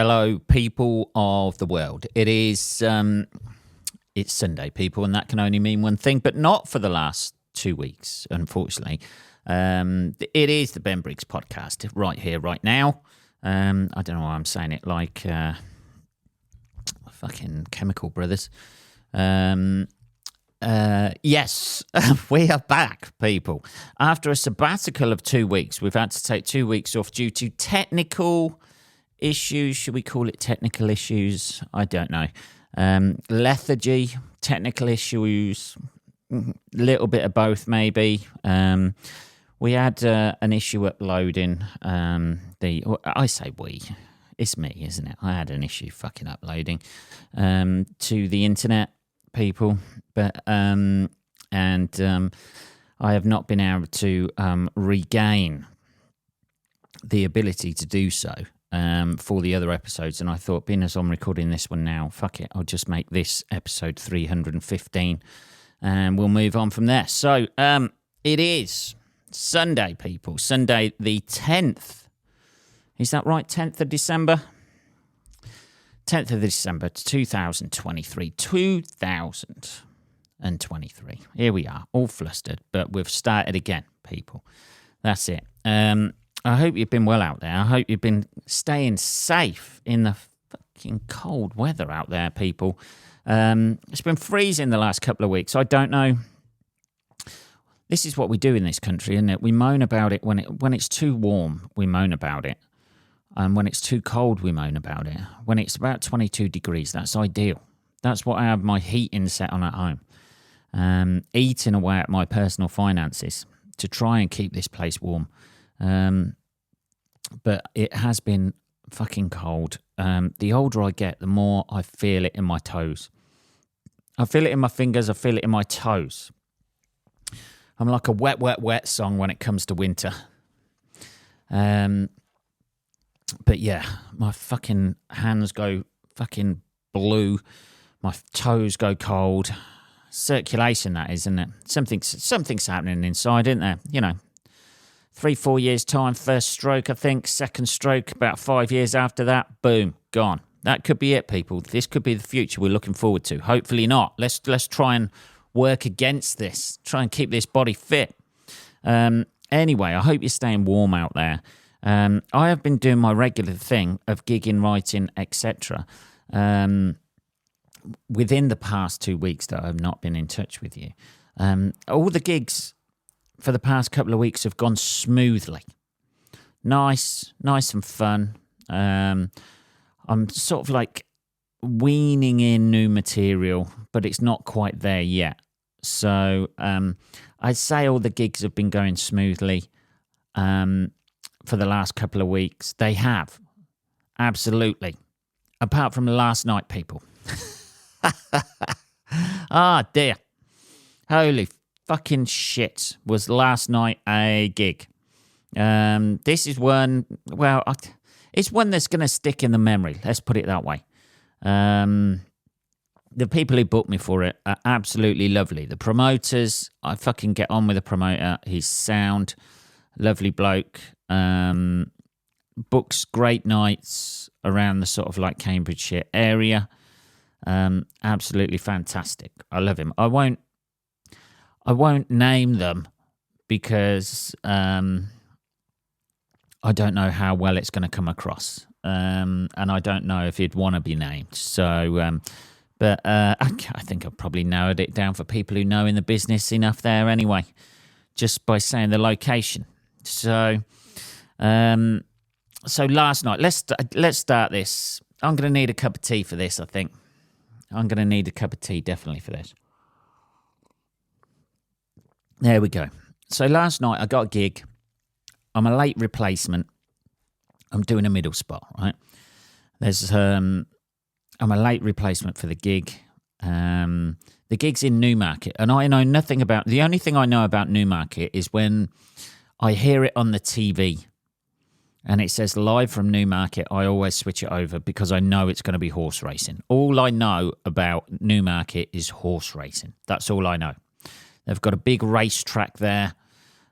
Hello, people of the world. It's Sunday, people, and that can only mean one thing, but not for the last 2 weeks, unfortunately. It is the Ben Briggs podcast right here, right now. I don't know why I'm saying it like fucking Chemical Brothers. Yes, we are back, people. After a sabbatical of 2 weeks, we've had to take 2 weeks off due to technical issues. Should we call it technical issues? I don't know. Lethargy, technical issues, a little bit of both, maybe. We had an issue uploading I say we. It's me, isn't it? I had an issue fucking uploading to the internet, people. But I have not been able to regain the ability to do so for the other episodes. And I thought, being as I'm recording this one now, fuck it, I'll just make this episode 315 and we'll move on from there. So it is Sunday, people. Sunday the 10th. Is that right? 10th of December? 10th of December 2023. 2023. Here we are, all flustered, but we've started again, people. That's it. I hope you've been well out there. I hope you've been staying safe in the fucking cold weather out there, people. It's been freezing the last couple of weeks. I don't know. This is what we do in this country, isn't it? We moan about it when it's too warm. We moan about it, and when it's too cold, we moan about it. When it's about 22 degrees, that's ideal. That's what I have my heating set on at home. Eating away at my personal finances to try and keep this place warm. But it has been fucking cold. The older I get, the more I feel it in my toes. I feel it in my fingers. I feel it in my toes. I'm like a wet, wet, wet song when it comes to winter. But yeah, my fucking hands go fucking blue. My toes go cold. Circulation, that is, isn't it? Something's happening inside, isn't there? You know, 3-4 years time, first stroke, I think. Second stroke, about 5 years after that, boom, gone. That could be it, people. This could be the future we're looking forward to. Hopefully not. Let's try and work against this. Try and keep this body fit. Anyway, I hope you're staying warm out there. I have been doing my regular thing of gigging, writing, etc. Within the past 2 weeks that I've not been in touch with you. All the gigs for the past couple of weeks have gone smoothly. Nice and fun. I'm sort of like weaning in new material, but it's not quite there yet. So I'd say all the gigs have been going smoothly for the last couple of weeks. They have. Absolutely. Apart from last night, people. Ah, dear. Holy fucking shit. Was last night a gig? This is one, well, it's one that's going to stick in the memory. Let's put it that way. The people who booked me for it are absolutely lovely. The promoters, I fucking get on with the promoter. He's sound, lovely bloke. Books great nights around the sort of like Cambridgeshire area. Absolutely fantastic. I love him. I won't name them because I don't know how well it's going to come across, and I don't know if he'd want to be named. So, but I think I've probably narrowed it down for people who know in the business enough there anyway, just by saying the location. So, so last night, let's start this. I'm going to need a cup of tea for this, I think. I'm going to need a cup of tea definitely for this. There we go. So last night I got a gig. I'm a late replacement. I'm doing a middle spot, right? I'm a late replacement for the gig. The gig's in Newmarket, and I know nothing about. The only thing I know about Newmarket is when I hear it on the TV, and it says live from Newmarket. I always switch it over because I know it's going to be horse racing. All I know about Newmarket is horse racing. That's all I know. They've got a big racetrack there.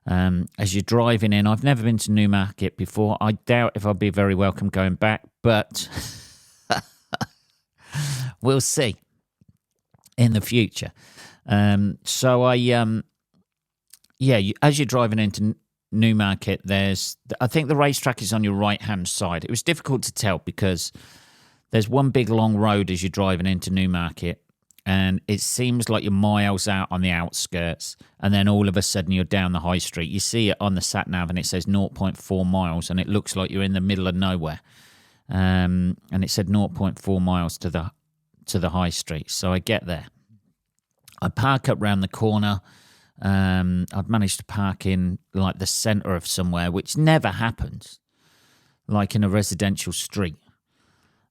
As you're driving in, I've never been to Newmarket before. I doubt if I'll be very welcome going back, but we'll see in the future. As you're driving into Newmarket, I think the racetrack is on your right-hand side. It was difficult to tell because there's one big long road as you're driving into Newmarket, and it seems like you're miles out on the outskirts, and then all of a sudden you're down the high street. You see it on the sat-nav, and it says 0.4 miles, and it looks like you're in the middle of nowhere. And it said 0.4 miles to the high street. So I get there. I park up round the corner. I've managed to park in like the centre of somewhere, which never happens, like in a residential street.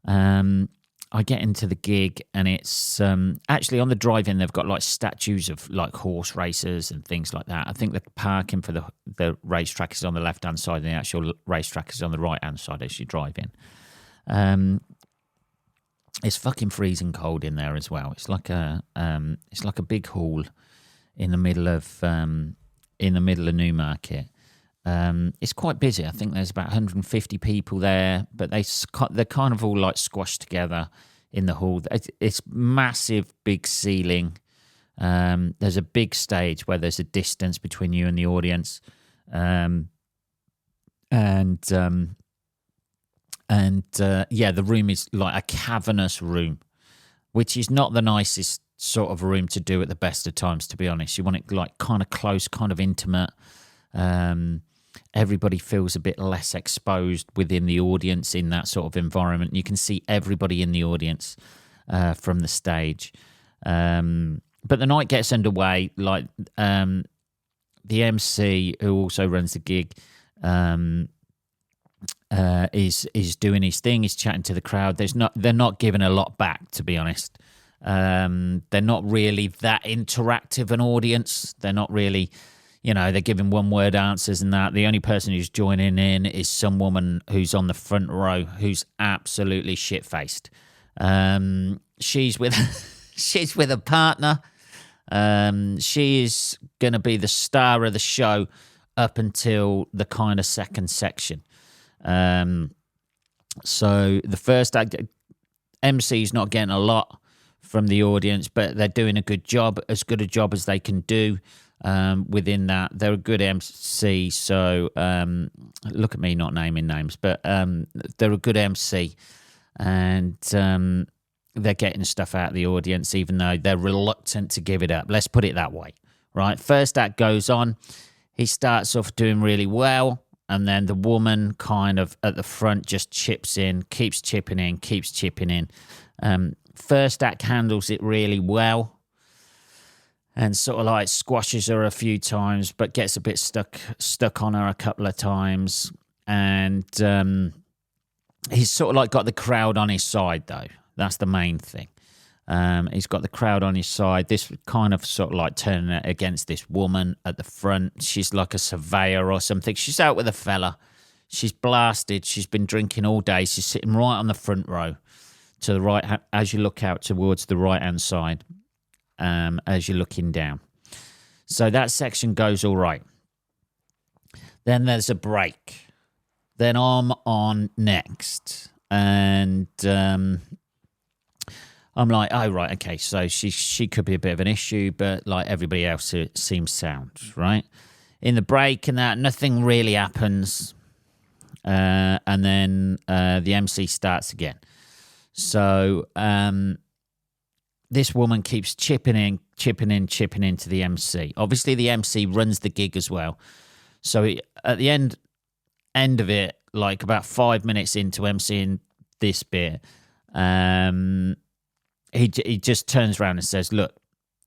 I get into the gig, and it's actually on the drive-in. They've got like statues of like horse racers and things like that. I think the parking for the racetrack is on the left-hand side, and the actual racetrack is on the right-hand side as you drive in. It's fucking freezing cold in there as well. It's like a big hall in the middle of Newmarket. It's quite busy. I think there's about 150 people there, but they're kind of all like squashed together in the hall. It's massive, big ceiling. There's a big stage where there's a distance between you and the audience, the room is like a cavernous room, which is not the nicest sort of room to do at the best of times, to be honest. You want it like kind of close, kind of intimate. Everybody feels a bit less exposed within the audience in that sort of environment. You can see everybody in the audience from the stage. But the night gets underway. Like the MC, who also runs the gig, is doing his thing. He's chatting to the crowd. They're not giving a lot back, to be honest. They're not really that interactive an audience. They're not really, they're giving one-word answers and that. The only person who's joining in is some woman who's on the front row who's absolutely shit-faced. She's with a partner. She is going to be the star of the show up until the kind of second section. So the first act, MC's not getting a lot from the audience, but they're doing a good job, as good a job as they can do within that. They're a good MC, so look at me not naming names, but they're a good MC, and they're getting stuff out of the audience, even though they're reluctant to give it up. Let's put it that way, right? First act goes on. He starts off doing really well, and then the woman kind of at the front just chips in, keeps chipping in. First act handles it really well and sort of like squashes her a few times, but gets a bit stuck on her a couple of times. And he's sort of like got the crowd on his side, though. That's the main thing. He's got the crowd on his side. This kind of sort of like turning it against this woman at the front. She's like a surveyor or something. She's out with a fella. She's blasted. She's been drinking all day. She's sitting right on the front row to the right as you look out towards the right-hand side as you're looking down. So that section goes all right. Then there's a break. Then I'm on next. And I'm like, oh, right, okay, so she could be a bit of an issue, but like everybody else, it seems sound, right? In the break and that, nothing really happens. And then the MC starts again. So this woman keeps chipping into the MC. Obviously, the MC runs the gig as well. So at the end of it, like about 5 minutes into MCing this bit, he just turns around and says, look,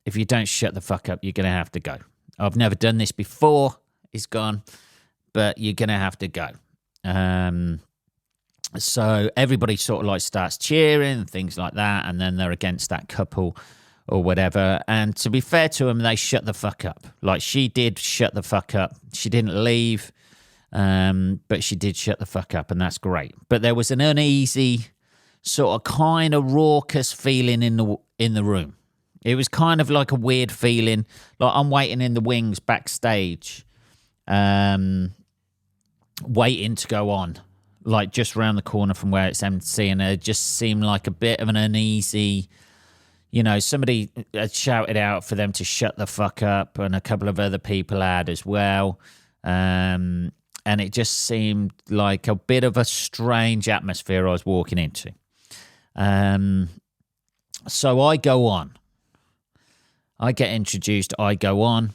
if you don't shut the fuck up, you're going to have to go. I've never done this before. He's gone, but you're going to have to go. So everybody sort of like starts cheering and things like that, and then they're against that couple or whatever. And to be fair to them, they shut the fuck up. Like she did shut the fuck up. She didn't leave, but she did shut the fuck up, and that's great. But there was an uneasy, sort of kind of raucous feeling in the room. It was kind of like a weird feeling, like I'm waiting in the wings backstage, waiting to go on. like just round the corner from where it's empty, and it just seemed like a bit of an uneasy, somebody had shouted out for them to shut the fuck up, and a couple of other people had as well. And it just seemed like a bit of a strange atmosphere I was walking into. So I go on. I get introduced, I go on.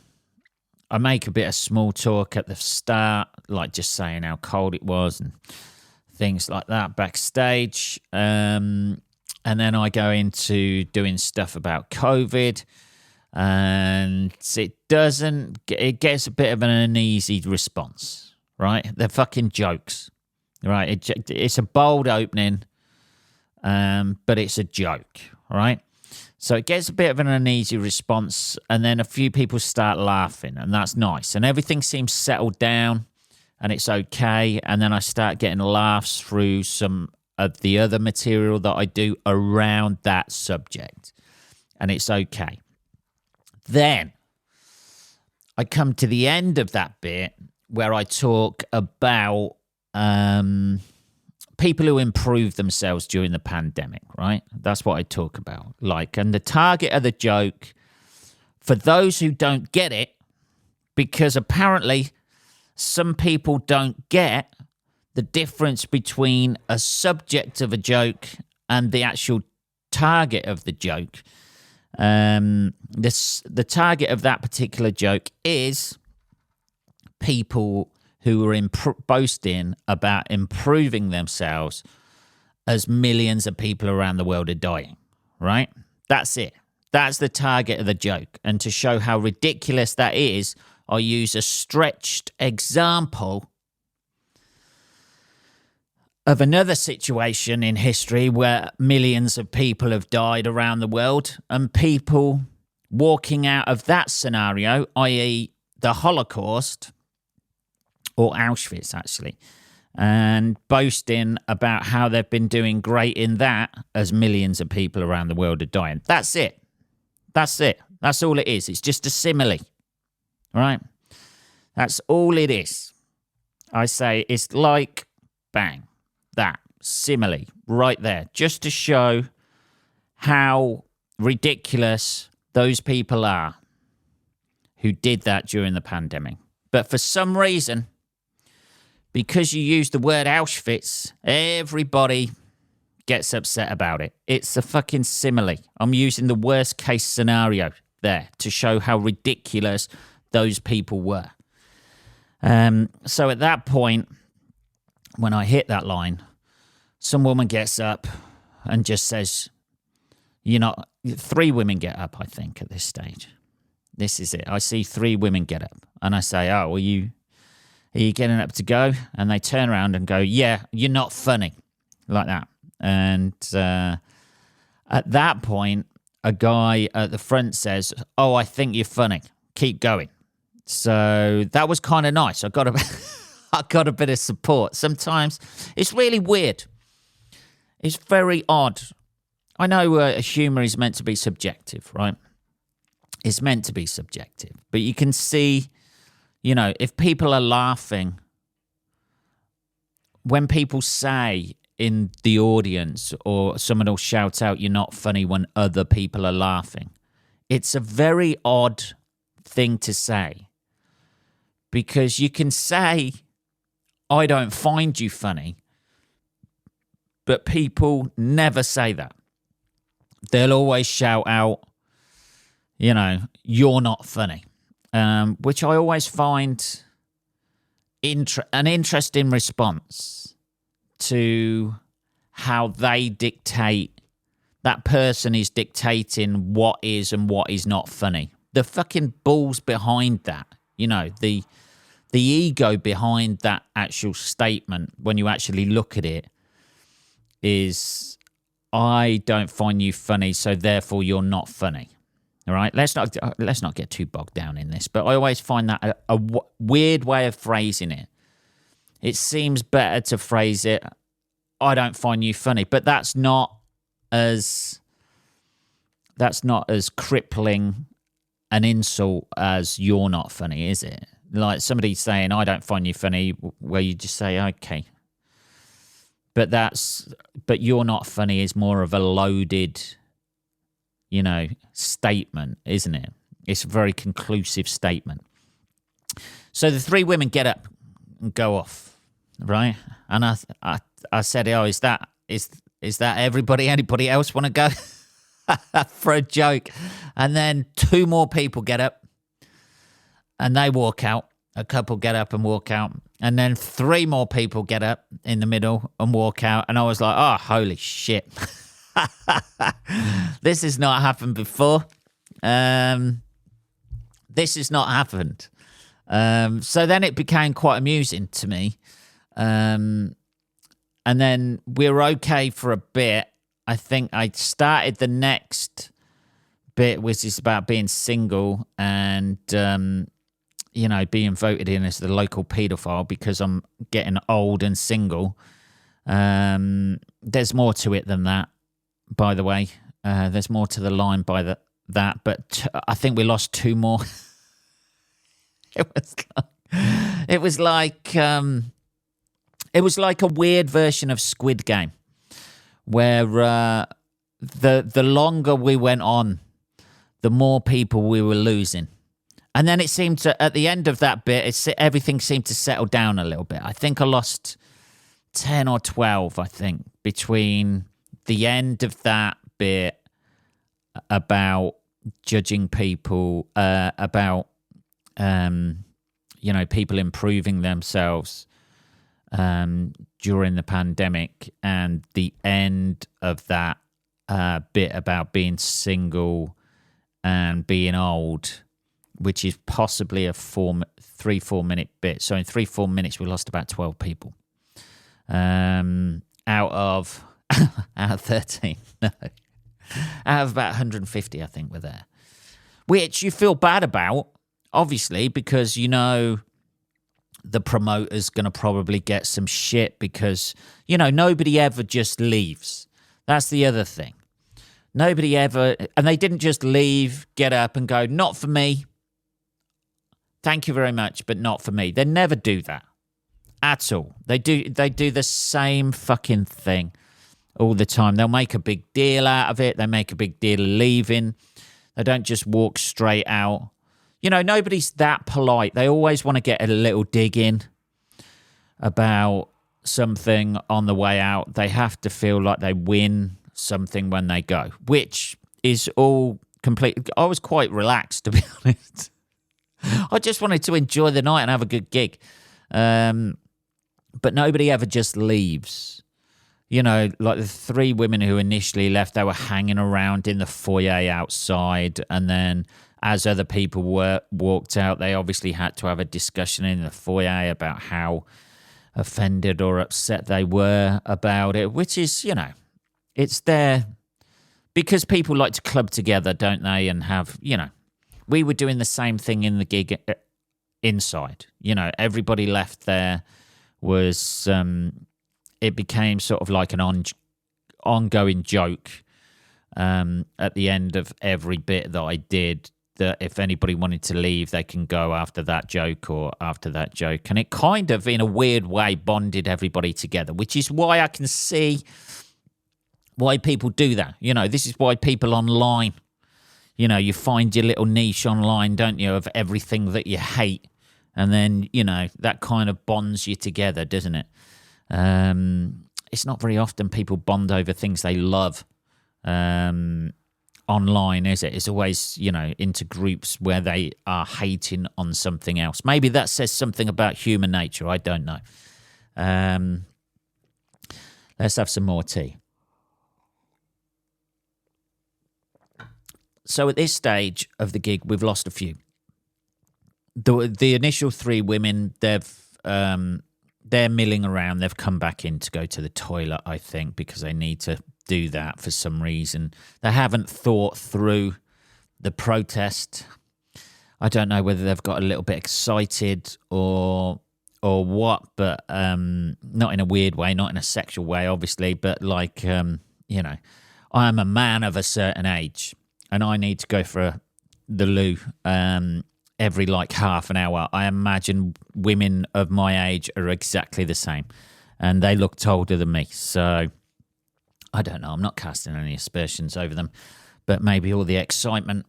I make a bit of small talk at the start, like just saying how cold it was and things like that backstage. And then I go into doing stuff about COVID, and it gets a bit of an uneasy response, right? They're fucking jokes, right? It's a bold opening, but it's a joke, right? So it gets a bit of an uneasy response, and then a few people start laughing, and that's nice. And everything seems settled down, and it's okay. And then I start getting laughs through some of the other material that I do around that subject, and it's okay. Then I come to the end of that bit where I talk about people who improve themselves during the pandemic, right? That's what I talk about. And the target of the joke, for those who don't get it, because apparently some people don't get the difference between a subject of a joke and the actual target of the joke. The target of that particular joke is people who are boasting about improving themselves as millions of people around the world are dying, right? That's it. That's the target of the joke. And to show how ridiculous that is, I use a stretched example of another situation in history where millions of people have died around the world, and people walking out of that scenario, i.e. the Holocaust, or Auschwitz, actually, and boasting about how they've been doing great in that as millions of people around the world are dying. That's it. That's it. That's all it is. It's just a simile, right? That's all it is. I say it's like, bang, that simile right there, just to show how ridiculous those people are who did that during the pandemic. But for some reason, because you use the word Auschwitz, everybody gets upset about it. It's a fucking simile. I'm using the worst case scenario there to show how ridiculous those people were. So at that point, when I hit that line, some woman gets up and just says, 3 women get up, I think, at this stage. This is it. I see 3 women get up, and I say, oh, are you getting up to go? And they turn around and go, yeah, you're not funny, like that. And at that point, a guy at the front says, oh, I think you're funny. Keep going. So that was kind of nice. I got a bit of support. Sometimes it's really weird. It's very odd. I know humor is meant to be subjective, right? It's meant to be subjective. But you can see, if people are laughing, when people say in the audience, or someone will shout out, you're not funny, when other people are laughing, it's a very odd thing to say. Because you can say, I don't find you funny, but people never say that. They'll always shout out, you're not funny, which I always find an interesting response to how they dictate, that person is dictating what is and what is not funny. The fucking balls behind that, the ego behind that actual statement, when you actually look at it, is, I don't find you funny, so therefore you're not funny. All right, let's not get too bogged down in this, but I always find that a weird way of phrasing it. It seems better to phrase it, I don't find you funny, but that's not as crippling an insult as you're not funny, is it? Like somebody saying, I don't find you funny, where you just say, okay. but you're not funny is more of a loaded, statement, isn't it? It's a very conclusive statement. So the three women get up and go off, right? And I said, "Oh, is that everybody? Anybody else want to go?" For a joke. And then two more people get up and they walk out. A couple get up and walk out. And then three more people get up in the middle and walk out. And I was like, oh, holy shit. This has not happened before. This has not happened. So then it became quite amusing to me. And then we were okay for a bit. I think I started the next bit, which is about being single and, being voted in as the local paedophile because I'm getting old and single. There's more to it than that, by the way. There's more to the line by that, but I think we lost two more. It was like a weird version of Squid Game, where the longer we went on, the more people we were losing. And then it seemed to, at the end of that bit, everything seemed to settle down a little bit. I think I lost 10 or 12, I think, between the end of that bit about judging people, about, people improving themselves during the pandemic, and the end of that bit about being single and being old, which is possibly a 3-4 minute bit. So in 3-4 minutes, we lost about 12 people out of 13. No, out of about 150, I think, were there, which you feel bad about, obviously, because the promoter's going to probably get some shit because, nobody ever just leaves. That's the other thing. Nobody ever, and they didn't just leave, get up and go, not for me. Thank you very much, but not for me. They never do that at all. They do the same fucking thing all the time. They'll make a big deal out of it. They make a big deal of leaving. They don't just walk straight out. Nobody's that polite. They always want to get a little dig in about something on the way out. They have to feel like they win something when they go, which is all complete. I was quite relaxed, to be honest. I just wanted to enjoy the night and have a good gig. But nobody ever just leaves. Like the three women who initially left, they were hanging around in the foyer outside, and then as other people walked out, they obviously had to have a discussion in the foyer about how offended or upset they were about it, which is, it's there because people like to club together, don't they? And have, we were doing the same thing in the gig inside. Everybody left there was, it became sort of like an ongoing joke at the end of every bit that I did, that if anybody wanted to leave, they can go after that joke or after that joke. And it kind of, in a weird way, bonded everybody together, which is why I can see why people do that. This is why people online, you find your little niche online, don't you, of everything that you hate. And then, that kind of bonds you together, doesn't it? It's not very often people bond over things they love online, is it? It's always, into groups where they are hating on something else. Maybe that says something about human nature. I don't know. Let's have some more tea. So at this stage of the gig, we've lost a few. The initial three women, they're milling around. They've come back in to go to the toilet, I think, because they need to do that for some reason. They haven't thought through the protest. I don't know whether they've got a little bit excited or what, but not in a weird way, not in a sexual way, obviously, but like, I am a man of a certain age and I need to go for the loo every like half an hour. I imagine women of my age are exactly the same. and they looked older than me. So I don't know. I'm not casting any aspersions over them, but maybe all the excitement.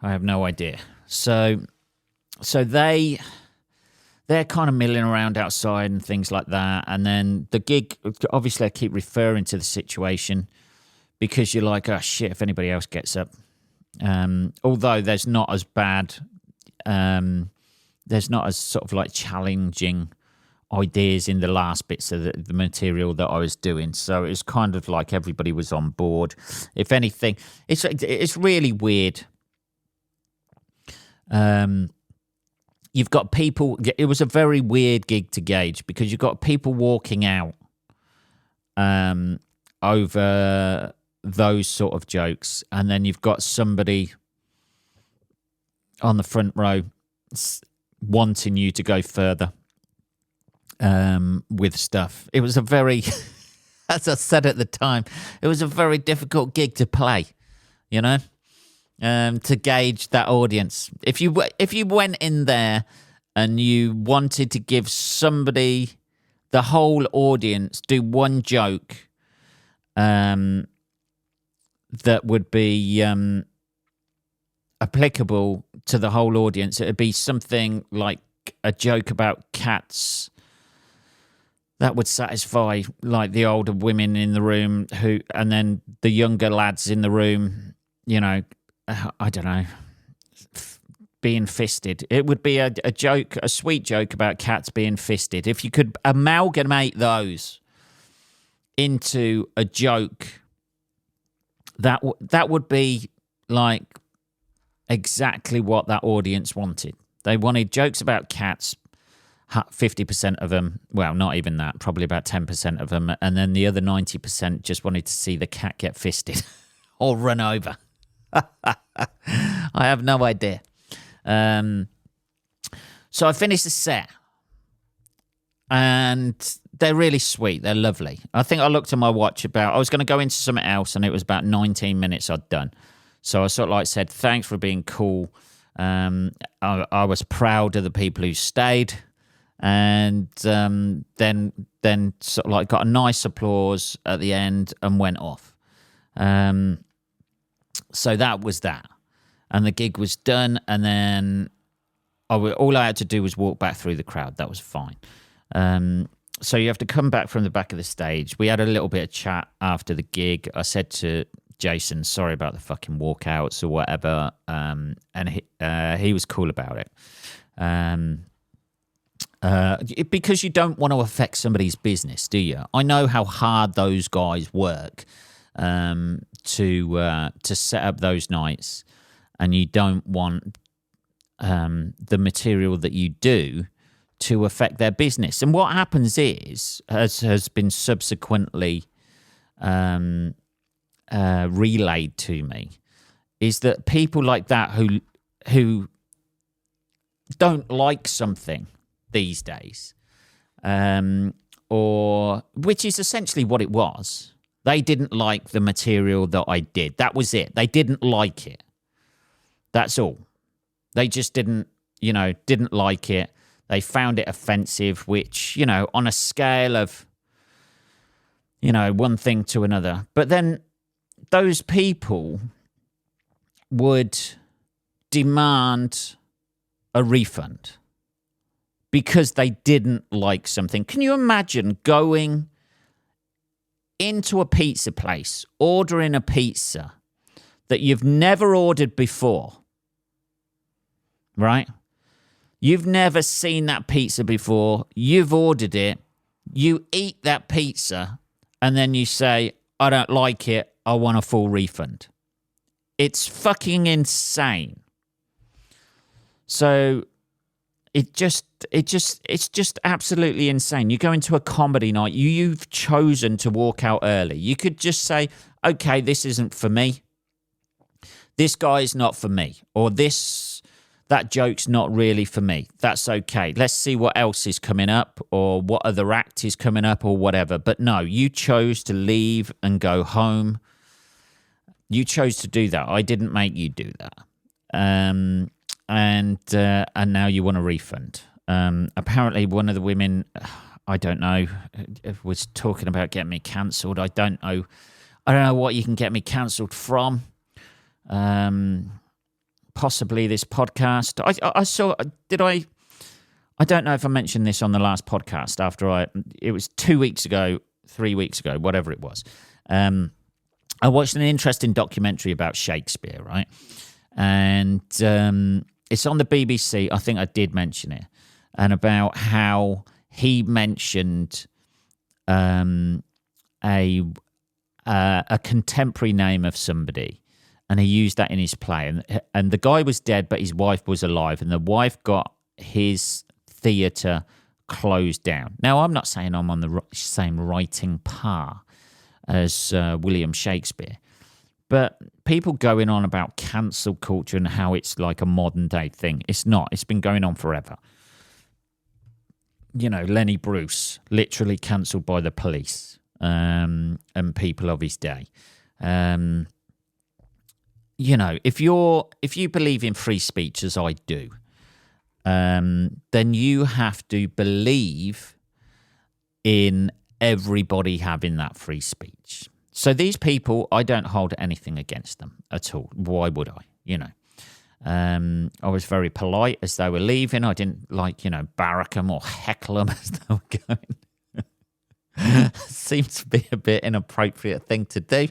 I have no idea. So they're kind of milling around outside and things like that. And then the gig, obviously I keep referring to the situation because you're like, oh shit, if anybody else gets up. Although there's not as bad, there's not as sort of like challenging ideas in the last bits of the material that I was doing. So it's kind of like everybody was on board. If anything, it's really weird. You've got people, it was a very weird gig to gauge because you've got people walking out over those sort of jokes, and then you've got somebody on the front row wanting you to go further with stuff. It was a very, as I said at the time, it was a very difficult gig to play, you know? To gauge that audience. If you went in there and you wanted to give somebody, the whole audience, do one joke that would be applicable to the whole audience, it would be something like a joke about cats that would satisfy like the older women in the room and then the younger lads in the room, you know, I don't know, being fisted. It would be a joke, a sweet joke about cats being fisted. If you could amalgamate those into a joke, that would be like exactly what that audience wanted. They wanted jokes about cats, 50% of them, well, not even that, probably about 10% of them, and then the other 90% just wanted to see the cat get fisted or run over. I have no idea. So I finished the set, and they're really sweet. They're lovely. I think I looked at my watch I was going to go into something else, and it was about 19 minutes I'd done. So I sort of like said, thanks for being cool. I was proud of the people who stayed, and then sort of like got a nice applause at the end and went off. So that was that. And the gig was done, and then all I had to do was walk back through the crowd. That was fine. So you have to come back from the back of the stage. We had a little bit of chat after the gig. I said to Jason, sorry about the fucking walkouts or whatever, and he was cool about it. Because you don't want to affect somebody's business, do you? I know how hard those guys work to set up those nights, and you don't want the material that you do to affect their business. And what happens is, as has been subsequently relayed to me, is that people like that who don't like something these days, or which is essentially what it was. They didn't like the material that I did. That was it. They didn't like it. That's all. They just didn't like it. They found it offensive, which, on a scale of, one thing to another. But then those people would demand a refund because they didn't like something. Can you imagine going into a pizza place, ordering a pizza that you've never ordered before, right? You've never seen that pizza before. You've ordered it. You eat that pizza, and then you say, I don't like it. I want a full refund. It's fucking insane. So it's just absolutely insane. You go into a comedy night, you've chosen to walk out early. You could just say, okay, this isn't for me. This guy's not for me. Or that joke's not really for me. That's okay. Let's see what else is coming up, or what other act is coming up, or whatever. But no, you chose to leave and go home. You chose to do that. I didn't make you do that. And now you want a refund. Apparently one of the women, I don't know, was talking about getting me cancelled. I don't know what you can get me cancelled from. Possibly this podcast. I saw. I don't know if I mentioned this on the last podcast. It was 2 weeks ago, 3 weeks ago, whatever it was. I watched an interesting documentary about Shakespeare, right? And it's on the BBC. I think I did mention it, and about how he mentioned a contemporary name of somebody, and he used that in his play. And the guy was dead, but his wife was alive, and the wife got his theatre closed down. Now, I'm not saying I'm on the same writing par as William Shakespeare, but people going on about cancel culture and how it's like a modern day thing. It's not. It's been going on forever. You know, Lenny Bruce, literally cancelled by the police, and people of his day. You know, if you believe in free speech, as I do, then you have to believe in everybody having that free speech. So these people, I don't hold anything against them at all. Why would I? You know, I was very polite as they were leaving. I didn't barrack them or heckle them as they were going. Seems to be a bit inappropriate thing to do.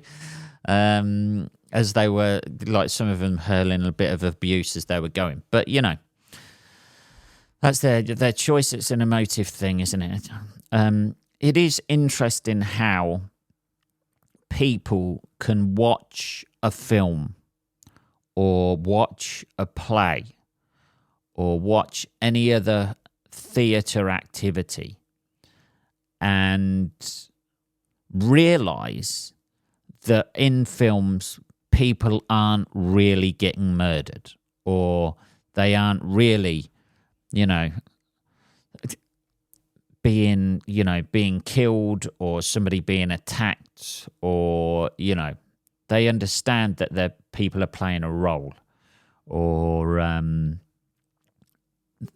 As they were, like, some of them hurling a bit of abuse as they were going. But, you know, that's their choice. It's an emotive thing, isn't it? It is interesting how people can watch a film or watch a play or watch any other theatre activity and realise that in films people aren't really getting murdered, or they aren't really, being killed, or somebody being attacked, or, they understand that their people are playing a role, or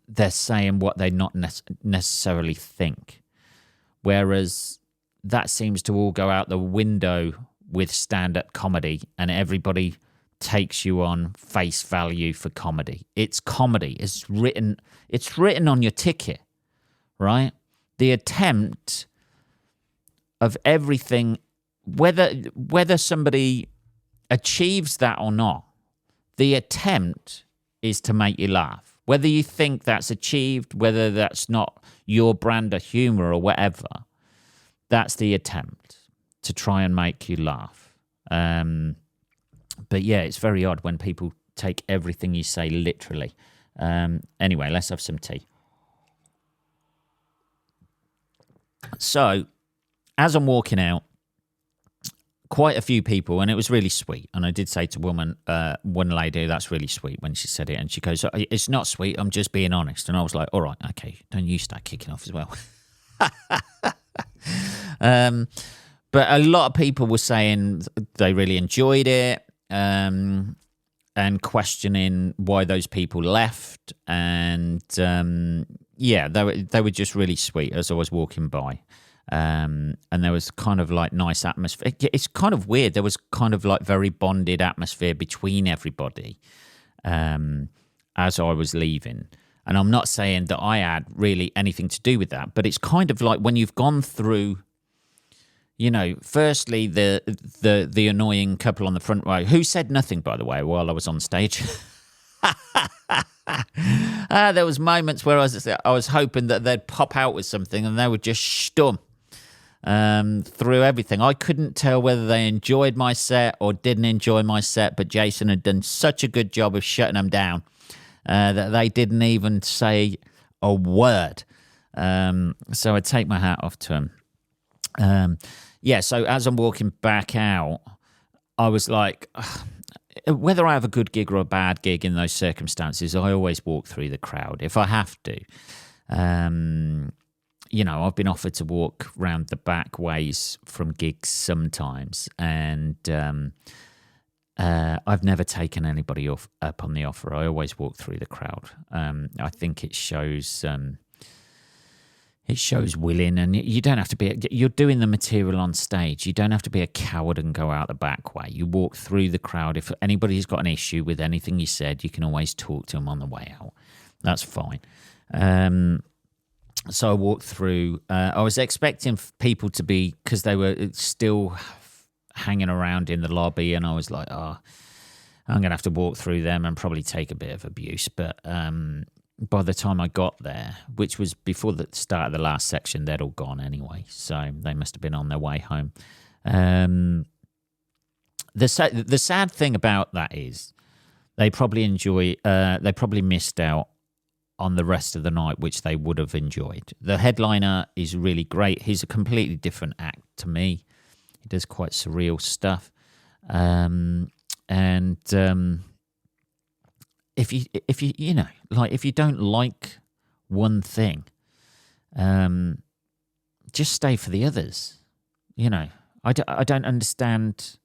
they're saying what they not necessarily think. Whereas that seems to all go out the window with stand-up comedy, and everybody takes you on face value for comedy. It's comedy. It's written on your ticket, right? The attempt of everything, whether somebody achieves that or not, the attempt is to make you laugh. Whether you think that's achieved, whether that's not your brand of humor or whatever, that's the attempt to try and make you laugh. But yeah, it's very odd when people take everything you say literally. Anyway, let's have some tea. So, as I'm walking out, quite a few people, and it was really sweet. And I did say to one lady, that's really sweet when she said it. And she goes, it's not sweet, I'm just being honest. And I was like, all right, okay, don't you start kicking off as well. But a lot of people were saying they really enjoyed it, and questioning why those people left. And yeah, they were just really sweet as I was walking by. And there was kind of like nice atmosphere. It's kind of weird. There was kind of like very bonded atmosphere between everybody as I was leaving. And I'm not saying that I had really anything to do with that, but it's kind of like when you've gone through, firstly, the annoying couple on the front row, who said nothing, by the way, while I was on stage. There was moments where I was hoping that they'd pop out with something, and they were just stum through everything. I couldn't tell whether they enjoyed my set or didn't enjoy my set, but Jason had done such a good job of shutting them down that they didn't even say a word. So I take my hat off to them. Yeah, so as I'm walking back out, I was like, whether I have a good gig or a bad gig in those circumstances, I always walk through the crowd if I have to. I've been offered to walk round the back ways from gigs sometimes, and I've never taken anybody up on the offer. I always walk through the crowd. I think it shows It shows willing, and you don't have to be. You're doing the material on stage. You don't have to be a coward and go out the back way. You walk through the crowd. If anybody's got an issue with anything you said, you can always talk to them on the way out. That's fine. So I walked through. I was expecting people to be, because they were still hanging around in the lobby, and I was like, oh, I'm going to have to walk through them and probably take a bit of abuse. But by the time I got there, which was before the start of the last section, they'd all gone anyway. So they must have been on their way home. The sad thing about that is they probably missed out on the rest of the night, which they would have enjoyed. The headliner is really great. He's a completely different act to me. He does quite surreal stuff. If you don't like one thing, just stay for the others. I don't understand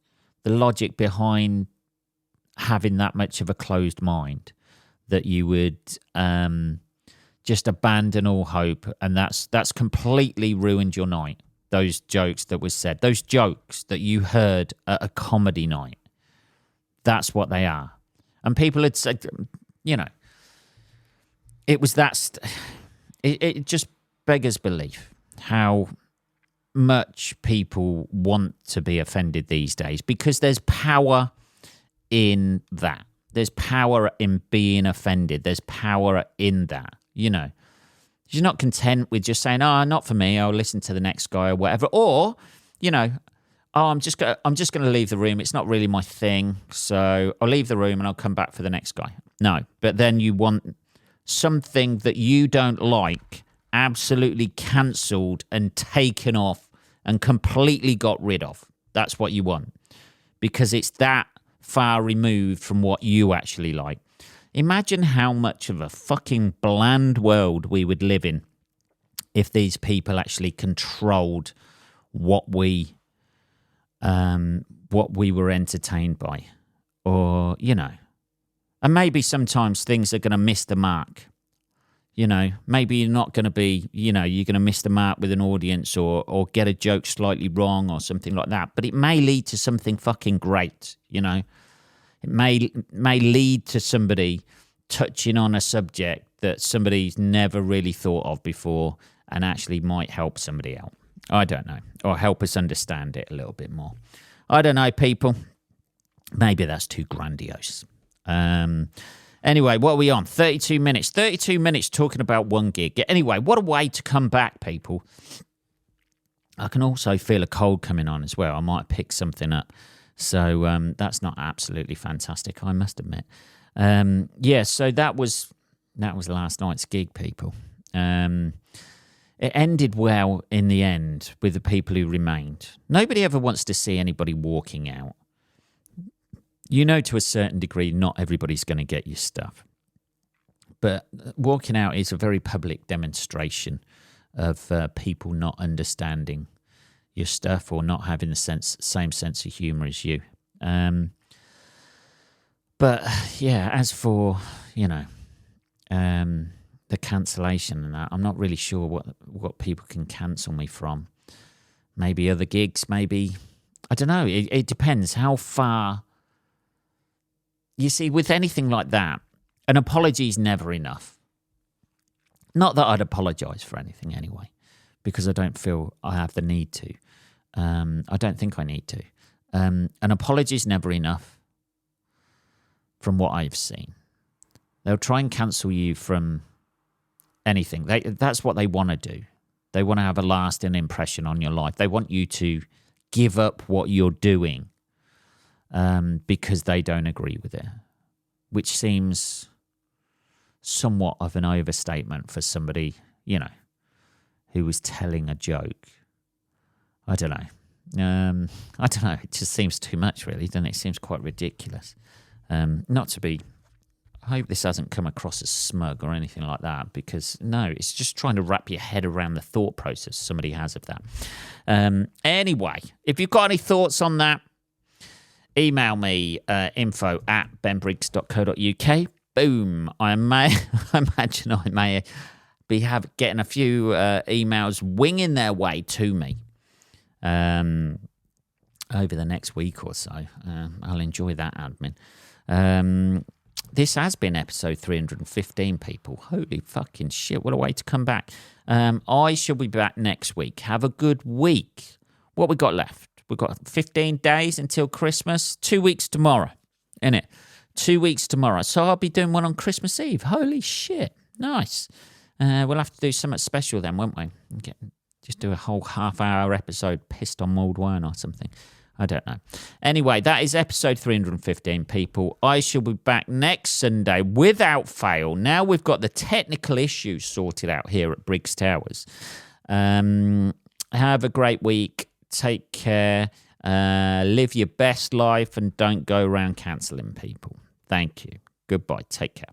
the logic behind having that much of a closed mind that you would just abandon all hope, and that's completely ruined your night. Those jokes that was said, those jokes that you heard at a comedy night, that's what they are. And people had said, it was that. It just beggars belief how much people want to be offended these days, because there's power in that. There's power in being offended. There's power in that. You're not content with just saying, "Oh, not for me. I'll listen to the next guy," or whatever. Or, "Oh, I'm just gonna leave the room. It's not really my thing, so I'll leave the room and I'll come back for the next guy." No, but then you want something that you don't like absolutely cancelled and taken off and completely got rid of. That's what you want, because it's that far removed from what you actually like. Imagine how much of a fucking bland world we would live in if these people actually controlled what we were entertained by, or and maybe sometimes things are going to miss the mark. Maybe you're not going to be, you're going to miss the mark with an audience, or get a joke slightly wrong or something like that. But it may lead to something fucking great. It may lead to somebody touching on a subject that somebody's never really thought of before, and actually might help somebody out. I don't know. Or help us understand it a little bit more. I don't know, people. Maybe that's too grandiose. Anyway, what are we on? 32 minutes. 32 minutes talking about one gig. Anyway, what a way to come back, people. I can also feel a cold coming on as well. I might pick something up. So that's not absolutely fantastic, I must admit. So that was last night's gig, people. It ended well in the end with the people who remained. Nobody ever wants to see anybody walking out. To a certain degree, not everybody's going to get your stuff. But walking out is a very public demonstration of people not understanding your stuff, or not having the same sense of humour as you. But yeah, as for the cancellation and that, I'm not really sure what people can cancel me from. Maybe other gigs, maybe, I don't know. It depends how far. You see, with anything like that, an apology is never enough. Not that I'd apologise for anything anyway, because I don't feel I have the need to. I don't think I need to. An apology is never enough from what I've seen. They'll try and cancel you from anything. That's what they want to do. They want to have a lasting impression on your life. They want you to give up what you're doing because they don't agree with it, which seems somewhat of an overstatement for somebody, who was telling a joke. I don't know. It just seems too much, really, doesn't it? It seems quite ridiculous. Not to be... I hope this hasn't come across as smug or anything like that, because, no, it's just trying to wrap your head around the thought process somebody has of that. Anyway, if you've got any thoughts on that, email me, info@benbriggs.co.uk. Boom. I imagine I may be getting a few emails winging their way to me over the next week or so. I'll enjoy that admin. This has been episode 315, people. Holy fucking shit, what a way to come back. I shall be back next week. Have a good week. What we got left? We've got 15 days until Christmas. 2 weeks tomorrow, innit? 2 weeks tomorrow. So I'll be doing one on Christmas Eve. Holy shit. Nice. We'll have to do something special then, won't we? Just do a whole half-hour episode pissed on mulled wine or something. I don't know. Anyway, that is episode 315, people. I shall be back next Sunday without fail. Now we've got the technical issues sorted out here at Briggs Towers. Have a great week. Take care. Live your best life and don't go around cancelling people. Thank you. Goodbye. Take care.